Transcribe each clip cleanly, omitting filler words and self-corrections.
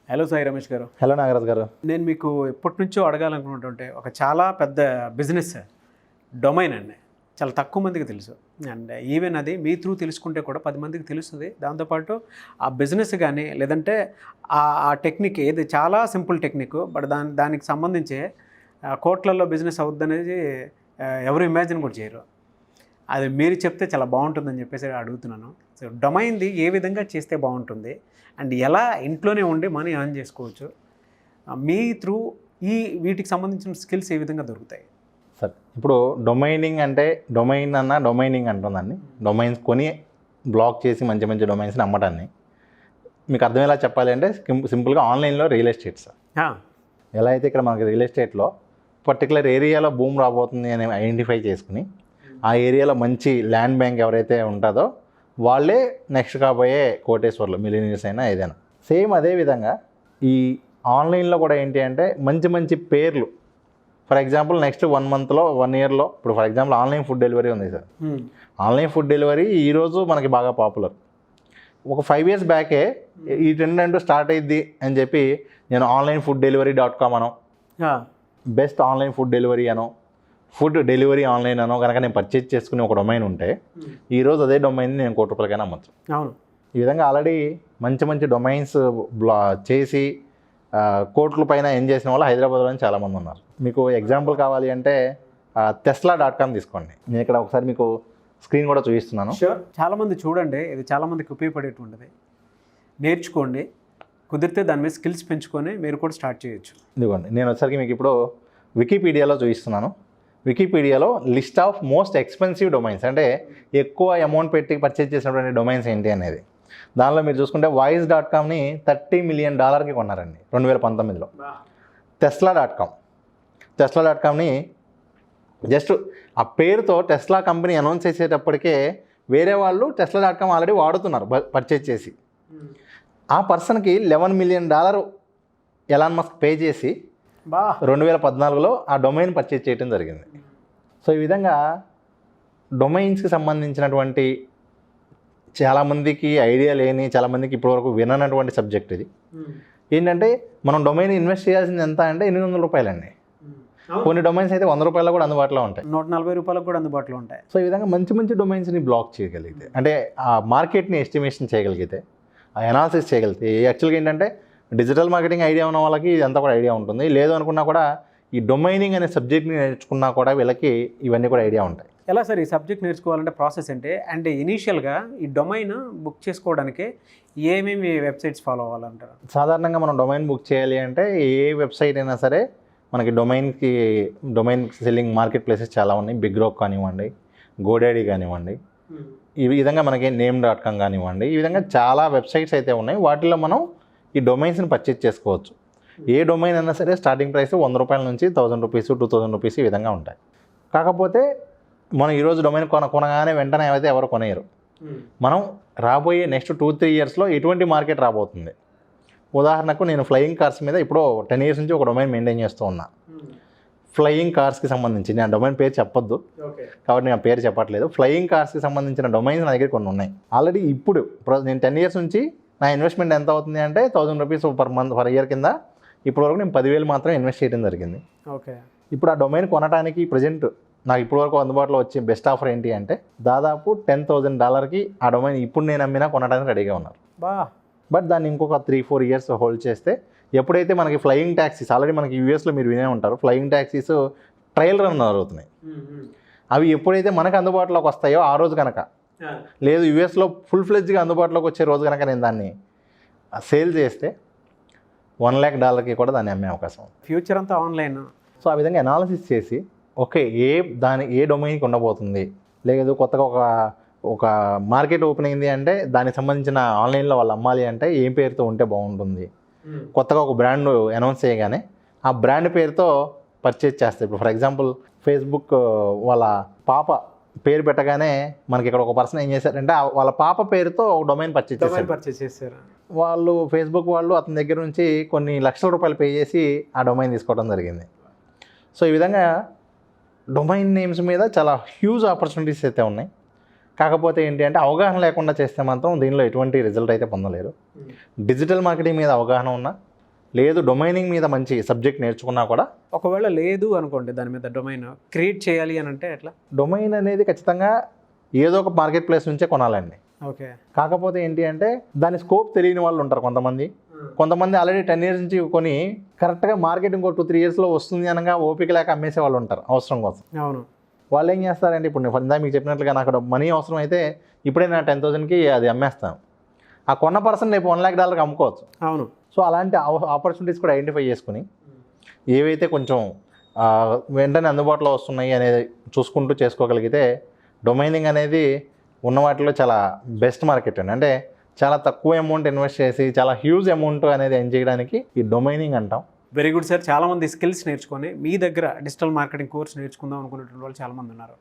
Hello Sai Ramesh గారు. Hello Nagaraj గారు. నేను మీకు ఎప్పటి నుంచో అడగాలనుకుంటుంటే ఒక చాలా పెద్ద బిజినెస్ డొమైన్ అండి. చాలా తక్కువ మందికి తెలుసు. అండ్ ఈవెన్ అది మీ త్రూ తెలుసుకుంటే కూడా 10 మందికి తెలుస్తుంది. దాంతోపాటు ఆ బిజినెస్ కానీ లేదంటే ఆ టెక్నిక్ ఏది చాలా సింపుల్ టెక్నిక్, బట్ దానికి సంబంధించి కోట్లల్లో బిజినెస్ అవుద్ది అనేది ఎవరు ఇమాజిన్ కూడా చేయరు. అది మీరు చెప్తే చాలా బాగుంటుందని చెప్పేసి అడుగుతున్నాను. సో డొమైన్ది ఏ విధంగా చేస్తే బాగుంటుంది అండ్ ఎలా ఇంట్లోనే ఉండి మనీ ఎర్న్ చేసుకోవచ్చు, మీ త్రూ వీటికి సంబంధించిన స్కిల్స్ ఏ విధంగా దొరుకుతాయి? సార్, ఇప్పుడు డొమైనింగ్ అంటే డొమైనింగ్ అంటుందండి. డొమైన్స్ కొని బ్లాక్ చేసి మంచి మంచి డొమైన్స్ని అమ్మటాన్ని మీకు అర్థమయ్యేలా చెప్పాలి అంటే సింపుల్గా ఆన్లైన్లో రియల్ ఎస్టేట్ సార్. ఎలా అయితే ఇక్కడ మనకి రియల్ ఎస్టేట్లో పర్టికులర్ ఏరియాలో భూమి రాబోతుంది అని ఐడెంటిఫై చేసుకుని ఆ ఏరియాలో మంచి ల్యాండ్ బ్యాంక్ ఎవరైతే ఉంటుందో వాళ్ళే నెక్స్ట్ కాబోయే కోటేశ్వర్లు, మిలియనీర్స్ అయినా ఏదైనా. సేమ్ అదేవిధంగా ఈ ఆన్లైన్లో కూడా ఏంటి అంటే మంచి మంచి పేర్లు, ఫర్ ఎగ్జాంపుల్ నెక్స్ట్ 1 మంత్లో 1 ఇయర్లో ఇప్పుడు for example online food delivery ఉంది సార్. ఆన్లైన్ ఫుడ్ డెలివరీ ఈరోజు మనకి బాగా పాపులర్. ఒక 5 ఇయర్స్ బ్యాకే ఈ ట్రెండ్ అంటూ స్టార్ట్ అయ్యిద్ది అని చెప్పి నేను ఆన్లైన్ ఫుడ్ డెలివరీ.com అనో, బెస్ట్ ఆన్లైన్ ఫుడ్ డెలివరీ అనో, ఫుడ్ డెలివరీ ఆన్లైన్ అనో కనుక నేను పర్చేజ్ చేసుకుని ఒక డొమైన్ ఉంటే ఈరోజు అదే డొమైన్ నేను ₹1,00,00,000 అమ్మచ్చు. అవును. ఈ విధంగా ఆల్రెడీ మంచి మంచి డొమైన్స్ చేసి కోట్ల పైన ఏం చేసిన వాళ్ళు హైదరాబాద్లో చాలామంది ఉన్నారు. మీకు ఎగ్జాంపుల్ కావాలి అంటే Tesla.com తీసుకోండి. నేను ఇక్కడ ఒకసారి మీకు స్క్రీన్ కూడా చూపిస్తున్నాను. చాలామంది చూడండి, ఇది చాలామందికి ఉపయోగపడేటువంటిది. నేర్చుకోండి, కుదిరితే దాని మీద స్కిల్స్ పెంచుకొని మీరు కూడా స్టార్ట్ చేయొచ్చు. ఇదిగోండి, నేను వచ్చరికి మీకు ఇప్పుడు వికీపీడియాలో చూపిస్తున్నాను. వికీపీడియాలో list of most expensive domains, అంటే ఎక్కువ అమౌంట్ పెట్టి పర్చేజ్ చేసినటువంటి డొమైన్స్ ఏంటి అనేది. దానిలో మీరు చూసుకుంటే Wise.comని $30 మిలియన్ కొన్నారండి 2019లో. Tesla.comని జస్ట్ ఆ పేరుతో టెస్లా కంపెనీ అనౌన్స్ చేసేటప్పటికే వేరే వాళ్ళు Tesla.com ఆల్రెడీ వాడుతున్నారు పర్చేజ్ చేసి. ఆ పర్సన్కి $11 మిలియన్ ఎలాన్ మస్క్ పే చేసి 2014లో ఆ డొమైన్ పర్చేజ్ చేయడం జరిగింది. సో ఈ విధంగా డొమైన్స్కి సంబంధించినటువంటి చాలామందికి ఐడియా లేని, చాలామందికి ఇప్పటివరకు విననటువంటి సబ్జెక్ట్ ఇది. ఏంటంటే మనం డొమైన్ ఇన్వెస్ట్ చేయాల్సింది ఎంత అంటే $800 అండి. కొన్ని డొమైన్స్ అయితే ₹100 కూడా అందుబాటులో ఉంటాయి, ₹140 కూడా అందుబాటులో ఉంటాయి. సో ఈ విధంగా మంచి మంచి డొమైన్స్ని బ్లాక్ చేయగలిగితే, అంటే ఆ మార్కెట్ని ఎస్టిమేషన్ చేయగలిగితే, ఆ అనాలిసిస్ చేయగలిగితే, యాక్చువల్గా ఏంటంటే డిజిటల్ మార్కెటింగ్ ఐడియా ఉన్న వాళ్ళకి ఇదంతా కూడా ఐడియా ఉంటుంది. లేదు అనుకున్నా కూడా ఈ డొమైనింగ్ అనే సబ్జెక్ట్ని నేర్చుకున్నా కూడా వీళ్ళకి ఇవన్నీ కూడా ఐడియా ఉంటాయి. ఎలా సార్ ఈ సబ్జెక్ట్ నేర్చుకోవాలంటే ప్రాసెస్ అంటే, అండ్ ఇనీషియల్గా ఈ డొమైన్ బుక్ చేసుకోవడానికి ఏమేమి వెబ్సైట్స్ ఫాలో అవ్వాలంటారు? సాధారణంగా మనం డొమైన్ బుక్ చేయాలి అంటే ఏ వెబ్సైట్ అయినా సరే మనకి డొమైన్ సెల్లింగ్ మార్కెట్ ప్లేసెస్ చాలా ఉన్నాయి. బిగ్రోక్ కానివ్వండి, గోడాడీ కానివ్వండి, ఈ విధంగా మనకి నేమ్.com కానివ్వండి, ఈ విధంగా చాలా వెబ్సైట్స్ అయితే ఉన్నాయి. వాటిలో మనం ఈ డొమైన్స్ని పర్చేజ్ చేసుకోవచ్చు. ఏ డొమైన్ అయినా సరే స్టార్టింగ్ ప్రైస్ ₹100 నుంచి ₹1,000, ₹2,000 ఈ విధంగా ఉంటాయి. కాకపోతే మనం ఈరోజు డొమైన్ కొనగానే వెంటనే అయితే ఎవరు కొనేయరు. మనం రాబోయే నెక్స్ట్ 2-3 ఇయర్స్లో ఎటువంటి మార్కెట్ రాబోతుంది. ఉదాహరణకు నేను ఫ్లయింగ్ కార్స్ మీద ఇప్పుడు 10 ఇయర్స్ నుంచి ఒక డొమైన్ మెయింటైన్ చేస్తూ ఉన్నా. ఫ్లయింగ్ కార్స్కి సంబంధించి నేను డొమైన్ పేరు చెప్పొద్దు కాబట్టి నేను పేరు చెప్పట్లేదు. ఫ్లయింగ్ కార్స్కి సంబంధించిన డొమైన్స్ నా దగ్గర కొన్ని ఉన్నాయి ఆల్రెడీ. ఇప్పుడు నేను 10 ఇయర్స్ నుంచి నా ఇన్వెస్ట్మెంట్ ఎంత అవుతుంది అంటే ₹1,000 పర్ ఇయర్ కింద. ఇప్పటివరకు నేను 10,000 మాత్రం ఇన్వెస్ట్ చేయడం జరిగింది. ఓకే. ఇప్పుడు ఆ డొమైన్ కొనడానికి ప్రజెంట్ నాకు ఇప్పటివరకు అందుబాటులో వచ్చే బెస్ట్ ఆఫర్ ఏంటి అంటే దాదాపు $10,000 ఆ డొమైన్ ఇప్పుడు నేను అమ్మినా కొనడానికి రెడీగా ఉన్నారు. బట్ దాన్ని ఇంకొక 3-4 ఇయర్స్ హోల్డ్ చేస్తే ఎప్పుడైతే మనకి ఫ్లయింగ్ ట్యాక్సీస్ ఆల్రెడీ మనకి యూఎస్లో మీరు వినే ఉంటారు, ఫ్లయింగ్ ట్యాక్సీస్ ట్రయల్ రన్ అవుతున్నాయి. అవి ఎప్పుడైతే మనకు అందుబాటులోకి వస్తాయో ఆ రోజు కనుక, లేదు యూఎస్లో ఫుల్ ఫ్లెడ్జ్గా అందుబాటులోకి వచ్చే రోజు కనుక నేను దాన్ని సేల్ చేస్తే $1 lakh కూడా దాన్ని అమ్మే అవకాశం ఉంది. ఫ్యూచర్ అంతా ఆన్లైన్. సో ఆ విధంగా అనాలిసిస్ చేసి ఓకే ఏ డొమైన్కి ఉండబోతుంది, లేదు కొత్తగా ఒక మార్కెట్ ఓపెన్ అయింది అంటే దానికి సంబంధించిన ఆన్లైన్లో వాళ్ళు అమ్మాలి అంటే ఏం పేరుతో ఉంటే బాగుంటుంది. కొత్తగా ఒక బ్రాండ్ అనౌన్స్ చేయగానే ఆ బ్రాండ్ పేరుతో పర్చేజ్ చేస్తారు. ఇప్పుడు ఫర్ ఎగ్జాంపుల్ ఫేస్బుక్ వాళ్ళ పాప పేరు పెట్టగానే మనకి ఇక్కడ ఒక పర్సన్ ఏం చేశారంటే వాళ్ళ పాప పేరుతో ఒక డొమైన్ పర్చేజ్ చేశారు. వాళ్ళు ఫేస్బుక్ వాళ్ళు అతని దగ్గర నుంచి కొన్ని ₹1,00,000 పే చేసి ఆ డొమైన్ తీసుకోవడం జరిగింది. సో ఈ విధంగా డొమైన్ నేమ్స్ మీద చాలా హ్యూజ్ ఆపర్చునిటీస్ అయితే ఉన్నాయి. కాకపోతే ఏంటి అంటే అవగాహన లేకుండా చేస్తే మాత్రం దీనిలో ఎటువంటి రిజల్ట్ అయితే పొందలేరు. డిజిటల్ మార్కెటింగ్ మీద అవగాహన ఉన్నా, లేదు డొమైనింగ్ మీద మంచి సబ్జెక్ట్ నేర్చుకున్నా కూడా ఒకవేళ లేదు అనుకోండి దాని మీద డొమైన్ క్రియేట్ చేయాలి అని అంటే ఎట్లా? డొమైన్ అనేది ఖచ్చితంగా ఏదో ఒక మార్కెట్ ప్లేస్ నుంచే కొనాలండి. ఓకే. కాకపోతే ఏంటి అంటే దాని స్కోప్ తెలియని వాళ్ళు ఉంటారు కొంతమంది ఆల్రెడీ 10 years నుంచి కొని కరెక్ట్గా మార్కెట్ ఇంకో 2-3 yearsలో వస్తుంది అనగా ఓపిక లేక అమ్మేసే వాళ్ళు ఉంటారు అవసరం కోసం. అవును. వాళ్ళు ఏం చేస్తారంటే ఇప్పుడు నేను ఇందా మీకు చెప్పినట్లుగా నాకు మనీ అవసరం అయితే ఇప్పుడే నా 10,000కి అది అమ్మేస్తాను. ఆ కొన్న పర్సన్ రేపు $1 lakh అమ్ముకోవచ్చు. అవును. సో అలాంటి ఆపర్చునిటీస్ కూడా ఐడెంటిఫై చేసుకుని ఏవైతే కొంచెం వెంటనే అందుబాటులో వస్తున్నాయి అనేది చూసుకుంటూ చేసుకోగలిగితే డొమైనింగ్ అనేది ఉన్న వాటిలో చాలా బెస్ట్ మార్కెట్ అండి. అంటే చాలా తక్కువ అమౌంట్ ఇన్వెస్ట్ చేసి చాలా హ్యూజ్ అమౌంట్ అనేది ఎర్న్ చేయడానికి ఈ డొమైనింగ్ అంటాం. Very good sir. చాలామంది స్కిల్స్ నేర్చుకొని మీ దగ్గర డిజిటల్ మార్కెటింగ్ కోర్స్ నేర్చుకుందాం అనుకునేటువంటి వాళ్ళు చాలామంది ఉన్నారు.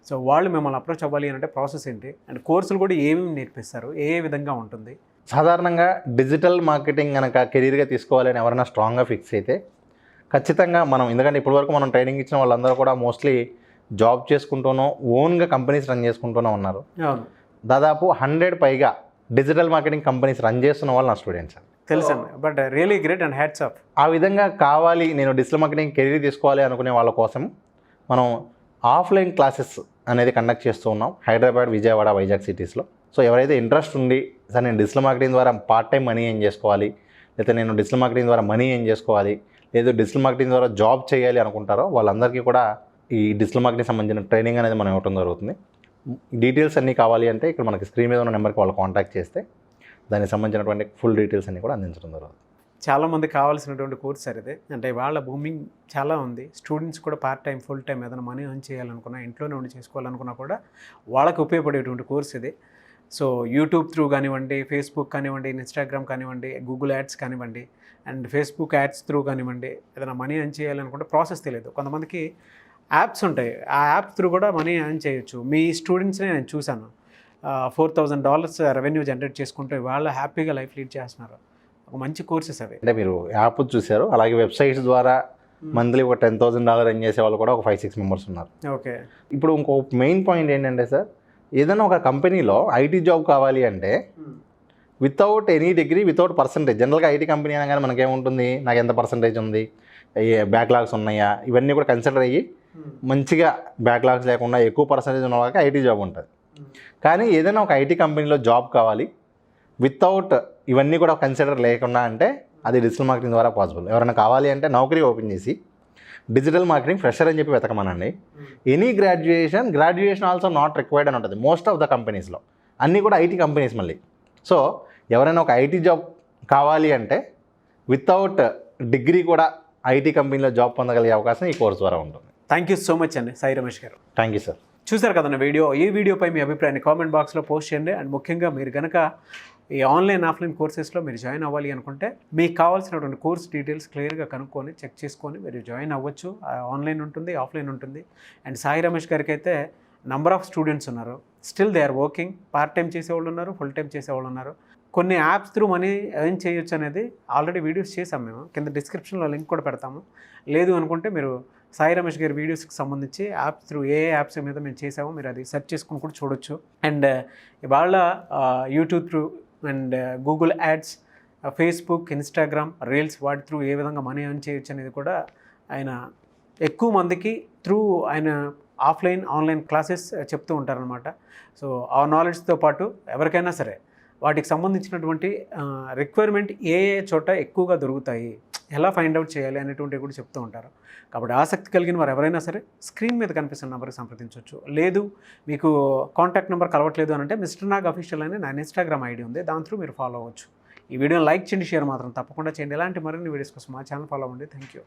సో వాళ్ళు మిమ్మల్ని అప్రోచ్ అవ్వాలి అంటే ప్రాసెస్ ఏంటి, అండ్ కోర్సులు కూడా ఏమేమి నేర్పిస్తారు, ఏ విధంగా ఉంటుంది? సాధారణంగా డిజిటల్ మార్కెటింగ్ కనుక కెరీర్గా తీసుకోవాలని ఎవరైనా స్ట్రాంగ్గా ఫిక్స్ అయితే ఖచ్చితంగా మనం, ఎందుకంటే ఇప్పటివరకు మనం ట్రైనింగ్ ఇచ్చిన వాళ్ళందరూ కూడా మోస్ట్లీ జాబ్ చేసుకుంటూనో ఓన్గా కంపెనీస్ రన్ చేసుకుంటూనే ఉన్నారు. అవును. దాదాపు 100 పైగా డిజిటల్ మార్కెటింగ్ కంపెనీస్ రన్ చేస్తున్న వాళ్ళు నా స్టూడెంట్స్ అండి. తెలుసండి. But really great and hats off. ఆ విధంగా కావాలి, నేను డిజిటల్ మార్కెటింగ్ కెరీర్ తీసుకోవాలి అనుకునే వాళ్ళ కోసం మనం ఆఫ్లైన్ క్లాసెస్ అనేది కండక్ట్ చేస్తూ ఉన్నాం హైదరాబాద్, విజయవాడ, వైజాగ్ సిటీస్లో. సో ఎవరైతే ఇంట్రెస్ట్ ఉండి సార్ నేను డిజిటల్ మార్కెటింగ్ ద్వారా పార్ట్ టైం మనీ ఏం చేసుకోవాలి, లేకపోతే నేను డిజిటల్ మార్కెటింగ్ ద్వారా మనీ ఏం చేసుకోవాలి, లేదు డిజిటల్ మార్కెటింగ్ ద్వారా జాబ్ చేయాలి అనుకుంటారో వాళ్ళందరికీ కూడా ఈ డిజిటల్ మార్కెటింగ్ సంబంధించిన ట్రైనింగ్ అనేది మనం ఇవ్వడం జరుగుతుంది. డీటెయిల్స్ అన్నీ కావాలి అంటే ఇక్కడ మనకి స్క్రీన్ మీద ఉన్న నెంబర్కి వాళ్ళు కాంటాక్ట్ చేస్తే దానికి సంబంధించినటువంటి ఫుల్ డీటెయిల్స్ అన్నీ కూడా అందించడం జరుగుతుంది. చాలామంది కావాల్సినటువంటి కోర్స్ సార్ ఇది. అంటే వాళ్ళ బూమింగ్ చాలా ఉంది. స్టూడెంట్స్ కూడా పార్ట్ టైం, ఫుల్ టైం ఏదైనా మనీ ఎర్న్ చేయాలనుకున్నా, ఇంట్లోనే ఉండి చేసుకోవాలనుకున్నా కూడా వాళ్ళకి ఉపయోగపడేటువంటి కోర్స్ ఇది. సో యూట్యూబ్ త్రూ కానివ్వండి, ఫేస్బుక్ కానివ్వండి, ఇన్స్టాగ్రామ్ కానివ్వండి, గూగుల్ యాడ్స్ కానివ్వండి, అండ్ ఫేస్బుక్ యాడ్స్ త్రూ కానివ్వండి, ఏదైనా మనీ ఎర్న్ చేయాలనుకుంటే ప్రాసెస్ తెలియదు. కొంతమందికి యాప్స్ ఉంటాయి, ఆ యాప్స్ త్రూ కూడా మనీ ఎర్న్ చేయొచ్చు. మీ స్టూడెంట్స్ని నేను చూశాను, $4,000 రెవెన్యూ జనరేట్ చేసుకుంటూ వాళ్ళు హ్యాపీగా లైఫ్ లీడ్ చేస్తున్నారు. ఒక మంచి కోర్సెస్ అవి. అంటే మీరు యాప్ చూశారు, అలాగే వెబ్సైట్స్ ద్వారా మంత్లీ ఒక $10,000 ఎర్న్ చేసే వాళ్ళు కూడా ఒక 5-6 మెంబర్స్ ఉన్నారు. ఓకే. ఇప్పుడు ఇంకో మెయిన్ పాయింట్ ఏంటంటే సార్, ఏదైనా ఒక కంపెనీలో ఐటీ జాబ్ కావాలి అంటే without any degree, without percentage. జనరల్గా ఐటీ కంపెనీ అనగానే మనకేముంటుంది, నాకు ఎంత పర్సంటేజ్ ఉంది, బ్యాక్లాగ్స్ ఉన్నాయా, ఇవన్నీ కూడా కన్సిడర్ అయ్యి మంచిగా బ్యాక్లాగ్స్ లేకుండా ఎక్కువ పర్సంటేజ్ ఉన్న వాళ్ళకి ఐటీ జాబ్ ఉంటుంది. కానీ ఏదైనా ఒక ఐటీ కంపెనీలో జాబ్ కావాలి వితౌట్ ఇవన్నీ కూడా కన్సిడర్ లేకుండా అంటే అది డిజిటల్ మార్కెటింగ్ ద్వారా పాసిబుల్. ఎవరైనా కావాలి అంటే నౌకరీ ఓపెన్ చేసి డిజిటల్ మార్కెటింగ్ ఫ్రెషర్ అని చెప్పి వెతకమనండి. Any graduation also not required అని ఉంటుంది మోస్ట్ ఆఫ్ ద కంపెనీస్లో. అన్నీ కూడా ఐటీ కంపెనీస్ మళ్ళీ. సో ఎవరైనా ఒక ఐటీ జాబ్ కావాలి అంటే వితౌట్ డిగ్రీ కూడా ఐటీ కంపెనీలో జాబ్ పొందగలిగే అవకాశం ఈ కోర్స్ ద్వారా ఉంటుంది. థ్యాంక్ యూ సో మచ్ అండి సాయి రమేష్ గారు. Thank you sir. చూసారు కదన్న వీడియో. ఈ వీడియోపై మీ అభిప్రాయాన్ని కామెంట్ బాక్స్లో పోస్ట్ చేయండి. అండ్ ముఖ్యంగా మీరు కనుక ఈ ఆన్లైన్, ఆఫ్లైన్ కోర్సెస్లో మీరు జాయిన్ అవ్వాలి అనుకుంటే మీకు కావాల్సినటువంటి కోర్స్ డీటెయిల్స్ క్లియర్గా కనుక్కొని చెక్ చేసుకొని మీరు జాయిన్ అవ్వచ్చు. ఆన్లైన్ ఉంటుంది, ఆఫ్లైన్ ఉంటుంది. అండ్ సాయి రమేష్ గారికి అయితే నంబర్ ఆఫ్ స్టూడెంట్స్ ఉన్నారు. Still they are working. Part time చేసేవాళ్ళు ఉన్నారు, ఫుల్ టైం చేసేవాళ్ళు ఉన్నారు. కొన్ని యాప్స్ త్రూ మనీ ఎర్న్ చేయొచ్చు అనేది ఆల్రెడీ వీడియోస్ చేసాం మేము. కింద డిస్క్రిప్షన్లో లింక్ కూడా పెడతాము. లేదు అనుకుంటే మీరు సాయి రమేష్ గారి వీడియోస్కి సంబంధించి యాప్స్ త్రూ ఏ యాప్స్ మీద మేము చేసామో మీరు అది సెర్చ్ చేసుకుని కూడా చూడొచ్చు. అండ్ ఇవాళ YouTube through and Google ads, Facebook, Instagram, reels వాటి త్రూ ఏ విధంగా మనీ ఎర్న్ చేయొచ్చు అనేది కూడా ఆయన ఎక్కువ మందికి త్రూ ఆయన ఆఫ్లైన్, ఆన్లైన్ క్లాసెస్ చెప్తూ ఉంటారనమాట. సో ఆ నాలెడ్జ్తో పాటు ఎవరికైనా సరే వాటికి సంబంధించినటువంటి రిక్వైర్మెంట్ ఏ చోట ఎక్కువగా దొరుకుతాయి, ఎలా ఫైండ్ అవుట్ చేయాలి అనేటువంటివి కూడా చెప్తూ ఉంటారు. కాబట్టి ఆసక్తి కలిగిన వారు ఎవరైనా సరే స్క్రీన్ మీద కనిపిస్తున్న నెంబర్కి సంప్రదించవచ్చు. లేదు మీకు కాంటాక్ట్ నెంబర్ కలవట్లేదు అని అంటే మిస్టర్ నాగ్ అఫీషియల్ అని నా ఇన్స్టాగ్రామ్ ఐడి ఉంది, దాని త్రూ మీరు ఫాలో అవ్వచ్చు. ఈ వీడియోని లైక్ చేయండి, షేర్ మాత్రం తప్పకుండా చేయండి. ఇలాంటి మరిన్ని వీడియోస్ కోసం మా ఛానల్ ఫాలో అవ్వండి. Thank you.